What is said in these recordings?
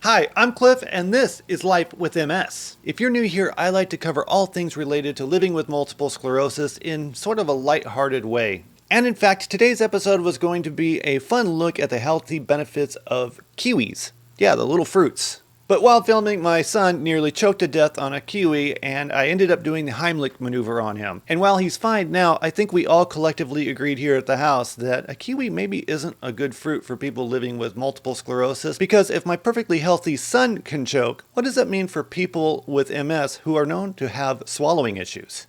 Hi, I'm Cliff, and this is Life with MS. If you're new here, I like to cover all things related to living with multiple sclerosis in sort of a lighthearted way. And in fact, today's episode was going to be a fun look at the healthy benefits of kiwis. Yeah, the little fruits. But while filming, my son nearly choked to death on a kiwi, and I ended up doing the Heimlich maneuver on him. And while he's fine now, I think we all collectively agreed here at the house that a kiwi maybe isn't a good fruit for people living with multiple sclerosis, because if my perfectly healthy son can choke, what does that mean for people with MS who are known to have swallowing issues?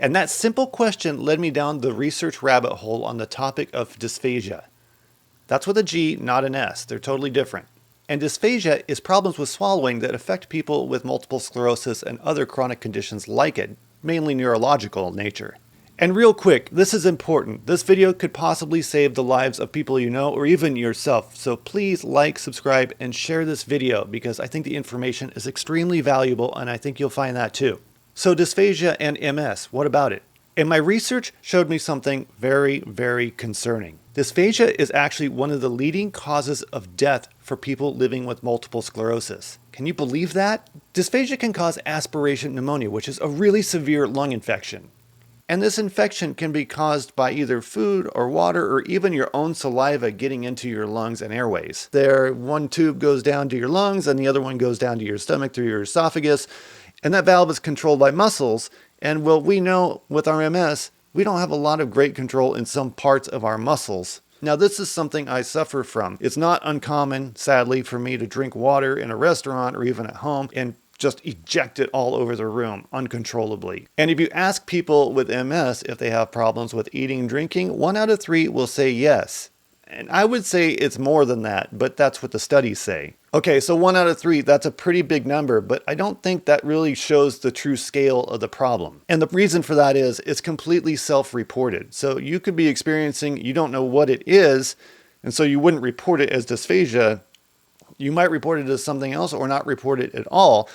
And that simple question led me down the research rabbit hole on the topic of dysphagia. That's with a G, not an S. They're totally different. And dysphagia is problems with swallowing that affect people with multiple sclerosis and other chronic conditions like it, mainly neurological in nature. And real quick, this is important. This video could possibly save the lives of people you know or even yourself. So please like, subscribe, and share this video because I think the information is extremely valuable and I think you'll find that too. So dysphagia and MS, what about it? And my research showed me something very, very concerning. Dysphagia is actually one of the leading causes of death for people living with multiple sclerosis. Can you believe that? Dysphagia can cause aspiration pneumonia, which is a really severe lung infection. And this infection can be caused by either food or water or even your own saliva getting into your lungs and airways. One tube goes down to your lungs and the other one goes down to your stomach through your esophagus. And that valve is controlled by muscles. And well, we know with our MS, we don't have a lot of great control in some parts of our muscles. Now, this is something I suffer from. It's not uncommon, sadly, for me to drink water in a restaurant or even at home and just eject it all over the room uncontrollably. And if you ask people with MS if they have problems with eating and drinking, 1 out of 3 will say yes. And I would say it's more than that, but that's what the studies say. Okay, so 1 out of 3, that's a pretty big number, but I don't think that really shows the true scale of the problem. And the reason for that is it's completely self-reported. So you could be experiencing, you don't know what it is, and so you wouldn't report it as dysphagia. You might report it as something else or not report it at all.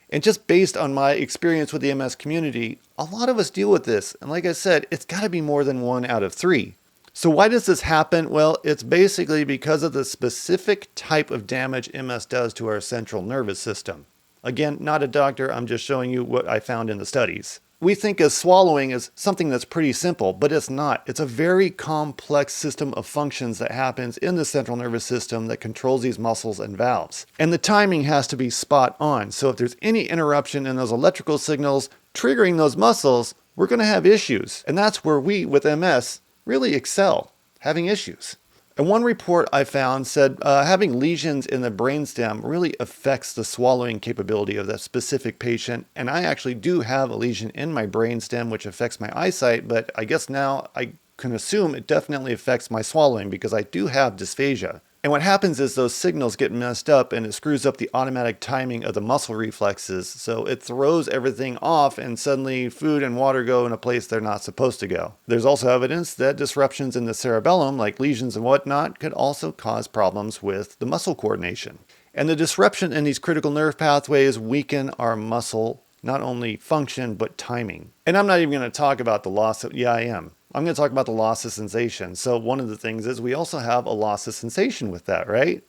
And just based on my experience with the MS community, a lot of us deal with this. And like I said, it's got to be more than 1 out of 3. So why does this happen? Well, it's basically because of the specific type of damage MS does to our central nervous system. Again, not a doctor, I'm just showing you what I found in the studies. We think of swallowing as something that's pretty simple, but it's not. It's a very complex system of functions that happens in the central nervous system that controls these muscles and valves. And the timing has to be spot on. So if there's any interruption in those electrical signals triggering those muscles, we're going to have issues. And that's where we, with MS, really excel, having issues. And one report I found said having lesions in the brainstem really affects the swallowing capability of that specific patient. And I actually do have a lesion in my brainstem, which affects my eyesight, but I guess now I can assume it definitely affects my swallowing because I do have dysphagia. And what happens is those signals get messed up and it screws up the automatic timing of the muscle reflexes. So it throws everything off and suddenly food and water go in a place they're not supposed to go. There's also evidence that disruptions in the cerebellum, like lesions and whatnot, could also cause problems with the muscle coordination. And the disruption in these critical nerve pathways weaken our muscle, not only function, but timing. And I'm not even going to talk about the loss of, I am. I'm going to talk about the loss of sensation. So one of the things is we also have a loss of sensation with that, right?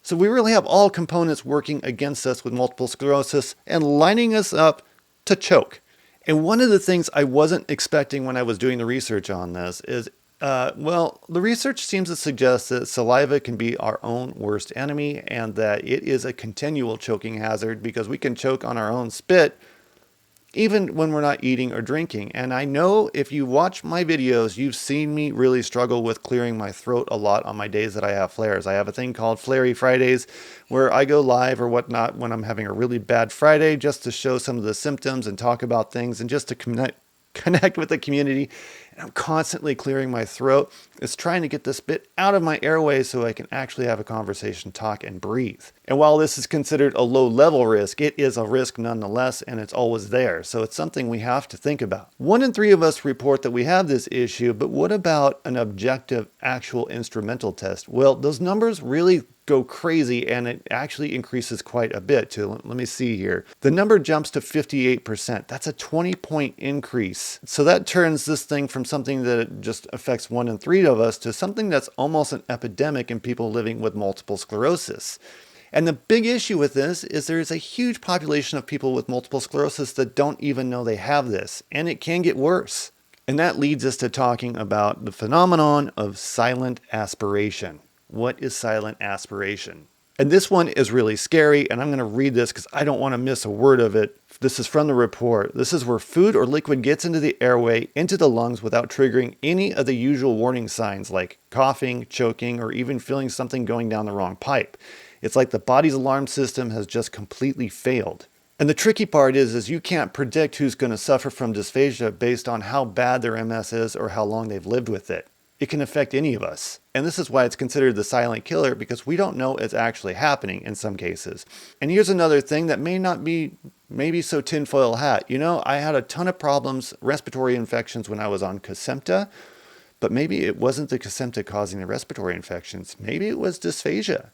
So we really have all components working against us with multiple sclerosis and lining us up to choke. And one of the things I wasn't expecting when I was doing the research on this is, the research seems to suggest that saliva can be our own worst enemy and that it is a continual choking hazard because we can choke on our own spit even when we're not eating or drinking. And I know if you watch my videos, you've seen me really struggle with clearing my throat a lot on my days that I have flares. I have a thing called Flary Fridays where I go live or whatnot when I'm having a really bad Friday just to show some of the symptoms and talk about things and just to connect with the community. And I'm constantly clearing my throat. It's trying to get the spit out of my airways so I can actually have a conversation, talk, and breathe. And while this is considered a low-level risk, it is a risk nonetheless, and it's always there. So it's something we have to think about. 1 in 3 of us report that we have this issue, but what about an objective, actual instrumental test? Well, those numbers really go crazy, and it actually increases quite a bit too. Let me see here. The number jumps to 58%. That's a 20-point increase. So that turns this thing from something that just affects 1 in 3 of us to something that's almost an epidemic in people living with multiple sclerosis. And the big issue with this is there is a huge population of people with multiple sclerosis that don't even know they have this, and it can get worse. And that leads us to talking about the phenomenon of silent aspiration. What is silent aspiration? And this one is really scary, and I'm going to read this because I don't want to miss a word of it. This is from the report. This is where food or liquid gets into the airway, into the lungs without triggering any of the usual warning signs like coughing, choking, or even feeling something going down the wrong pipe. It's like the body's alarm system has just completely failed. And the tricky part is you can't predict who's going to suffer from dysphagia based on how bad their MS is or how long they've lived with it. It can affect any of us. And this is why it's considered the silent killer, because we don't know it's actually happening in some cases. And here's another thing that may not be maybe so tinfoil hat. You know, I had a ton of problems, respiratory infections when I was on Kesimpta, but maybe it wasn't the Kesimpta causing the respiratory infections. Maybe it was dysphagia.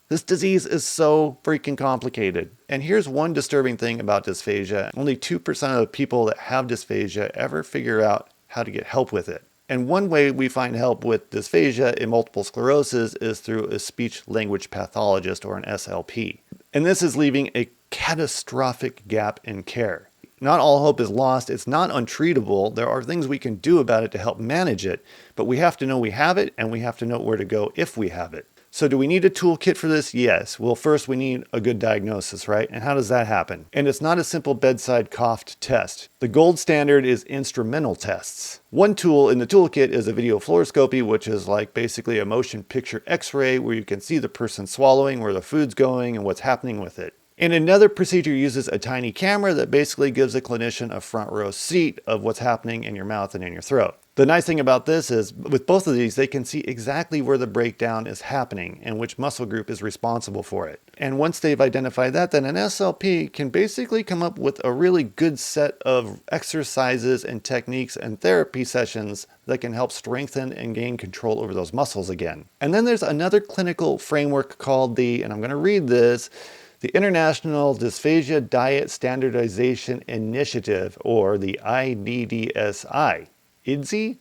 This disease is so freaking complicated. And here's one disturbing thing about dysphagia. Only 2% of the people that have dysphagia ever figure out how to get help with it. And one way we find help with dysphagia in multiple sclerosis is through a speech-language pathologist, or an SLP. And this is leaving a catastrophic gap in care. Not all hope is lost. It's not untreatable. There are things we can do about it to help manage it, but we have to know we have it, and we have to know where to go if we have it. So do we need a toolkit for this? Yes. Well, first we need a good diagnosis, right? And how does that happen? And it's not a simple bedside cough test. The gold standard is instrumental tests. One tool in the toolkit is a video fluoroscopy, which is like basically a motion picture x-ray where you can see the person swallowing, where the food's going, and what's happening with it. And another procedure uses a tiny camera that basically gives a clinician a front row seat of what's happening in your mouth and in your throat. The nice thing about this is with both of these, they can see exactly where the breakdown is happening and which muscle group is responsible for it. And once they've identified that, then an SLP can basically come up with a really good set of exercises and techniques and therapy sessions that can help strengthen and gain control over those muscles again. And then there's another clinical framework called and I'm going to read this, the International Dysphagia Diet Standardization Initiative, or the IDDSI. IDSI?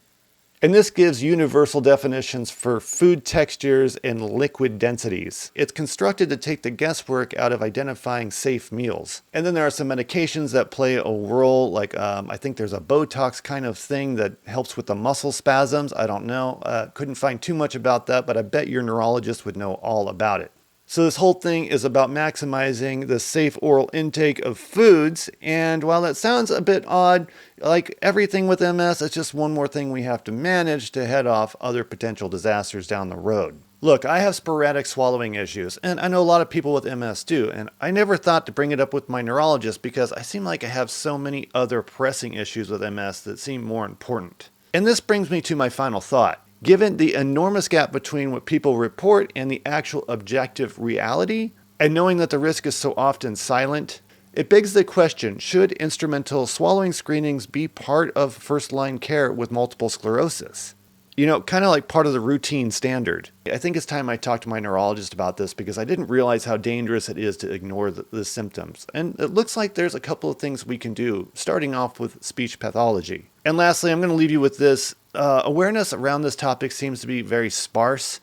And this gives universal definitions for food textures and liquid densities. It's constructed to take the guesswork out of identifying safe meals. And then there are some medications that play a role, like I think there's a Botox kind of thing that helps with the muscle spasms. I don't know. Couldn't find too much about that, but I bet your neurologist would know all about it. So this whole thing is about maximizing the safe oral intake of foods. And while that sounds a bit odd, like everything with MS, it's just one more thing we have to manage to head off other potential disasters down the road. Look, I have sporadic swallowing issues, and I know a lot of people with MS do, and I never thought to bring it up with my neurologist because I seem like I have so many other pressing issues with MS that seem more important. And this brings me to my final thought. Given the enormous gap between what people report and the actual objective reality, and knowing that the risk is so often silent, it begs the question, should instrumental swallowing screenings be part of first-line care with multiple sclerosis? You know, kind of like part of the routine standard. I think it's time I talked to my neurologist about this because I didn't realize how dangerous it is to ignore the symptoms. And it looks like there's a couple of things we can do, starting off with speech pathology. And lastly, I'm going to leave you with this. Awareness around this topic seems to be very sparse.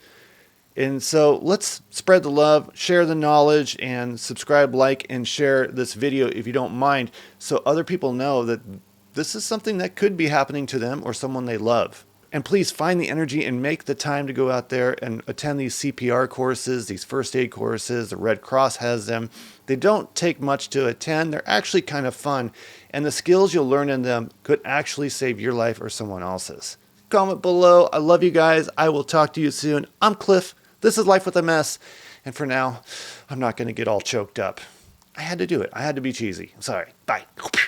And so let's spread the love, share the knowledge, and subscribe, like, and share this video if you don't mind, so other people know that this is something that could be happening to them or someone they love. And please find the energy and make the time to go out there and attend these CPR courses, these first aid courses. The Red Cross has them. They don't take much to attend. They're actually kind of fun. And the skills you'll learn in them could actually save your life or someone else's. Comment below. I love you guys. I will talk to you soon. I'm Cliff. This is Life with MS. And for now, I'm not going to get all choked up. I had to do it. I had to be cheesy. I'm sorry. Bye.